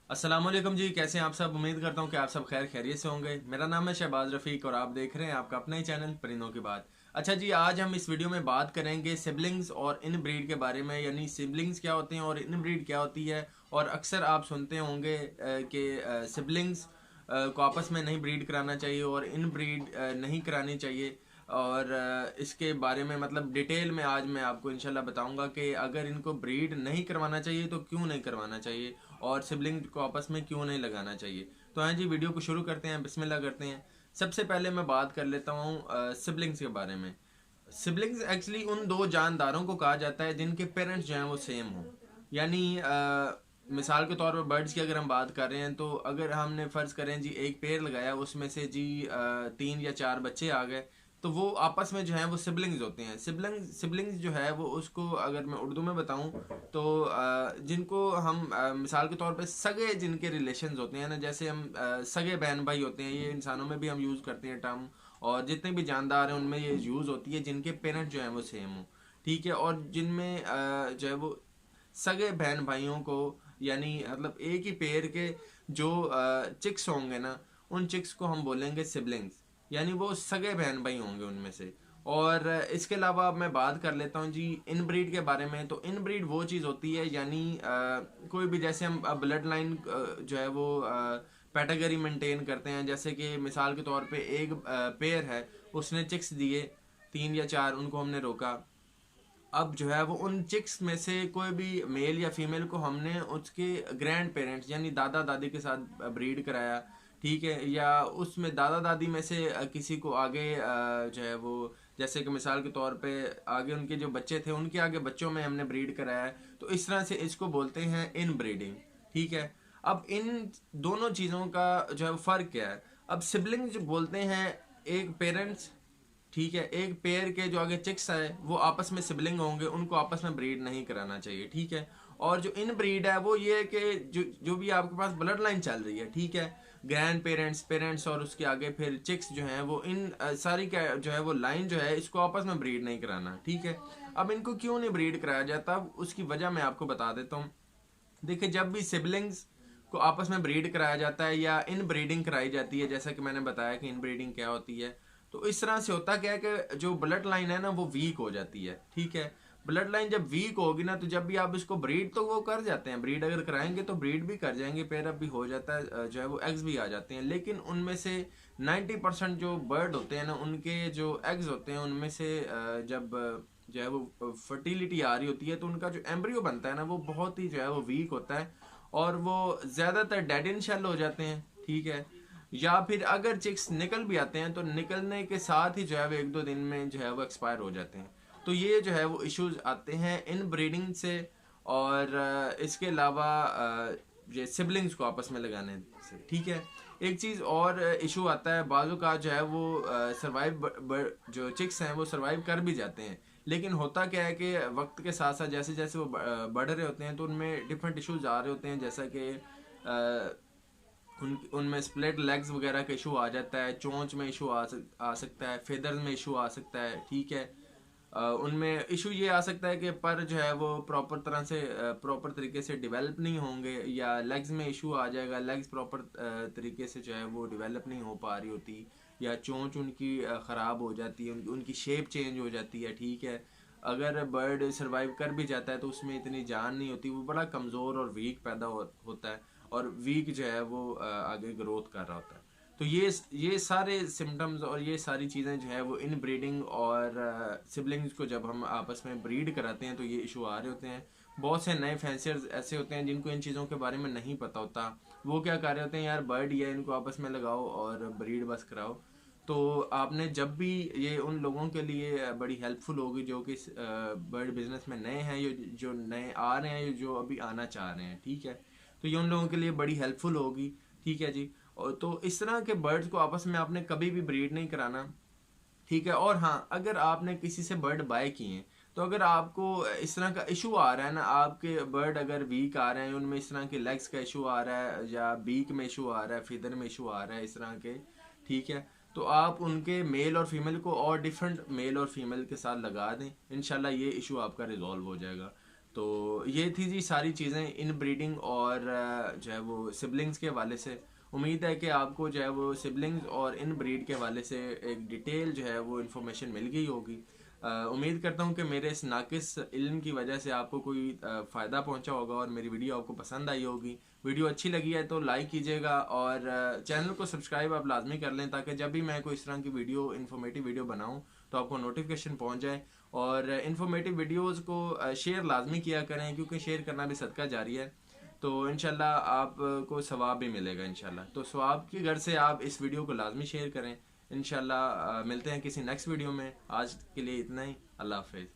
अस्सलामुअलैकुम जी, कैसे हैं आप सब। उम्मीद करता हूं कि आप सब खैर खैरियत से होंगे। मेरा नाम है शहबाज रफ़ीक और आप देख रहे हैं आपका अपना ही चैनल परिंदों की बात। अच्छा जी, आज हम इस वीडियो में बात करेंगे सिबलिंग्स और इन ब्रीड के बारे में, यानी सिबलिंग्स क्या होते हैं और इन ब्रीड क्या होती है। और अक्सर आप सुनते होंगे कि सिबलिंग्स को आपस में नहीं ब्रीड कराना चाहिए और इन ब्रीड नहीं करानी चाहिए। और इसके बारे में मतलब डिटेल में आज मैं आपको इंशाल्लाह बताऊंगा कि अगर इनको ब्रीड नहीं करवाना चाहिए तो क्यों नहीं करवाना चाहिए और सिबलिंग को आपस में क्यों नहीं लगाना चाहिए। तो हाँ जी, वीडियो को शुरू करते हैं, बिस्मिल्लाह करते हैं। सबसे पहले मैं बात कर लेता हूँ सिबलिंग्स के बारे में। सिबलिंग्स एक्चुअली उन दो जानदारों को कहा जाता है जिनके पेरेंट्स जो हैं वो सेम हों। यानी मिसाल के तौर पर बर्ड्स की अगर हम बात कर रहे हैं तो अगर हमने फ़र्ज़ करें जी एक पेड़ लगाया, उसमें से जी 3 या 4 बच्चे आ गए, तो वो आपस में जो है वो सिबलिंग्स होते हैं। सिबलिंग्स जो है वो उसको अगर मैं उर्दू में बताऊं तो जिनको हम मिसाल के तौर पे सगे जिनके रिलेशंस होते हैं ना, जैसे हम सगे बहन भाई होते हैं, ये इंसानों में भी हम यूज़ करते हैं टर्म। और जितने भी जानदार हैं उनमें ये यूज़ होती है जिनके पेरेंट्स जो हैं वो सेम हो। ठीक है। और जिनमें जो है वो सगे बहन भाइयों को, यानी मतलब एक ही पेड़ के जो चिक्स होंगे ना, उन चिक्स को हम बोलेंगे सिबलिंग्स, यानी वो सगे बहन भाई होंगे उनमें से। और इसके अलावा मैं बात कर लेता हूँ जी इन ब्रीड के बारे में। तो इन ब्रीड वो चीज़ होती है, यानी कोई भी, जैसे हम ब्लड लाइन जो है वो कैटेगरी मेंटेन करते हैं। जैसे कि मिसाल के तौर पे एक पेयर है, उसने चिक्स दिए 3 या 4, उनको हमने रोका। अब जो है वो उन चिक्स में से कोई भी मेल या फीमेल को हमने उसके ग्रैंड पेरेंट्स यानी दादा दादी के साथ ब्रीड कराया। ठीक है। या उसमें दादा दादी में से किसी को आगे जो है वो, जैसे कि मिसाल के तौर पे आगे उनके जो बच्चे थे उनके आगे बच्चों में हमने ब्रीड कराया है। तो इस तरह से इसको बोलते हैं इन ब्रीडिंग। ठीक है। अब इन दोनों चीज़ों का जो है फ़र्क क्या है। अब सिबलिंग जो बोलते हैं, एक पेरेंट्स, ठीक है, एक पेयर के जो आगे चिक्स है वो आपस में सिबलिंग होंगे, उनको आपस में ब्रीड नहीं कराना चाहिए। ठीक है। और जो इन ब्रीड है वो ये है कि जो भी आपके पास ब्लड लाइन चल रही है, ठीक है, ग्रैंड पेरेंट्स, पेरेंट्स और उसके आगे फिर चिक्स जो हैं वो इन सारी क्या जो है वो लाइन जो है इसको आपस में ब्रीड नहीं कराना। ठीक है। अब इनको क्यों नहीं ब्रीड कराया जाता, उसकी वजह मैं आपको बता देता हूँ। देखिए, जब भी सिबलिंग्स को आपस में ब्रीड कराया जाता है या इन ब्रीडिंग कराई जाती है, जैसा कि मैंने बताया कि इन ब्रीडिंग क्या होती है, तो इस तरह से होता क्या है कि जो ब्लड लाइन है ना वो वीक हो जाती है। ठीक है। ब्लड लाइन जब वीक होगी ना, तो जब भी आप इसको ब्रीड, तो वो कर जाते हैं, ब्रीड अगर कराएंगे तो ब्रीड भी कर जाएंगे, पेयर अप भी हो जाता है, जो है वो एग्स भी आ जाते हैं। लेकिन उनमें से 90% जो बर्ड होते हैं ना, उनके जो एग्स होते हैं उनमें से जब जो है वो फर्टिलिटी आ रही होती है तो उनका जो एम्ब्रियो बनता है ना वो बहुत ही जो है वो वीक होता है और वो ज़्यादातर डेड इन शेल हो जाते हैं। ठीक है। या फिर अगर चिक्स निकल भी आते हैं तो निकलने के साथ ही जो है वो 1-2 दिन में जो है वो एक्सपायर हो जाते हैं। तो ये जो है वो इश्यूज आते हैं इन ब्रीडिंग से। और इसके अलावा ये सिबलिंग्स को आपस में लगाने से। ठीक है। एक चीज़ और इशू आता है, बाजू का जो है वो सरवाइव, जो चिक्स हैं वो सरवाइव कर भी जाते हैं। लेकिन होता क्या है कि वक्त के साथ साथ जैसे जैसे वो बढ़ रहे होते हैं तो उनमें डिफरेंट इश्यूज आ रहे होते हैं, जैसा कि उनमें स्प्लिट लेग्स वगैरह का इशू आ जाता है, चोंच में इशू आ सकता है, फेदर्स में इशू आ सकता है। ठीक है। उनमें इशू ये आ सकता है कि पर जो है वो प्रॉपर तरह से प्रॉपर तरीके से डेवलप नहीं होंगे, या लेग्स में इशू आ जाएगा, लेग्स प्रॉपर तरीके से जो है वो डेवलप नहीं हो पा रही होती, या चोंच उनकी ख़राब हो जाती है, उनकी शेप चेंज हो जाती है। ठीक है। अगर बर्ड सर्वाइव कर भी जाता है तो उसमें इतनी जान नहीं होती, वो बड़ा कमज़ोर और वीक पैदा होता है और वीक जो है वो आगे ग्रोथ कर रहा होता है। तो ये सारे सिम्टम्स और ये सारी चीज़ें जो है वो इन ब्रीडिंग और सिबलिंग्स को जब हम आपस में ब्रीड कराते हैं तो ये इशू आ रहे होते हैं। बहुत से नए फैंसियर्स ऐसे होते हैं जिनको इन चीज़ों के बारे में नहीं पता होता। वो क्या कर रहे होते हैं, यार बर्ड ये इनको आपस में लगाओ और ब्रीड बस कराओ। तो आपने जब भी, ये उन लोगों के लिए बड़ी हेल्पफुल होगी जो कि बर्ड बिजनेस में नए हैं, जो नए आ रहे हैं, जो अभी आना चाह रहे हैं। ठीक है। तो ये उन लोगों के लिए बड़ी हेल्पफुल होगी। ठीक है जी। और तो इस तरह के बर्ड्स को आपस में आपने कभी भी ब्रीड नहीं कराना। ठीक है। और हाँ, अगर आपने किसी से बर्ड बाय किए हैं, तो अगर आपको इस तरह का इशू आ रहा है ना, आपके बर्ड अगर वीक आ रहे हैं, उनमें इस तरह के लेग्स का इशू आ रहा है या बीक में इशू आ रहा है, फिदर में इशू आ रहा है इस तरह के, ठीक है, तो आप उनके मेल और फीमेल को और डिफरेंट मेल और फीमेल के साथ लगा दें, इंशाल्लाह ये इशू आपका रिजॉल्व हो जाएगा। तो ये थी जी सारी चीज़ें इन ब्रीडिंग और जो है वो सिबलिंग्स के हवाले से। उम्मीद है कि आपको जो है वो सिबलिंग्स और इन ब्रीड के हवाले से एक डिटेल जो है वो इन्फॉर्मेशन मिल गई होगी। उम्मीद करता हूँ कि मेरे इस नाकिस इल्म की वजह से आपको कोई फ़ायदा पहुँचा होगा और मेरी वीडियो आपको पसंद आई होगी। वीडियो अच्छी लगी है तो लाइक कीजिएगा और चैनल को सब्सक्राइब आप लाजमी कर लें, ताकि जब भी मैं कोई इस तरह की वीडियो इन्फॉर्मेटिव वीडियो बनाऊँ तो आपको नोटिफिकेशन पहुँच जाए। और इन्फॉर्मेटिव वीडियोज़ को शेयर लाजमी किया करें, क्योंकि शेयर करना भी सदका जारी है। तो इंशाल्लाह आपको सवाब भी मिलेगा इंशाल्लाह। तो सवाब की घर से आप इस वीडियो को लाजमी शेयर करें। इंशाल्लाह मिलते हैं किसी नेक्स्ट वीडियो में। आज के लिए इतना ही। अल्लाह हाफिज़।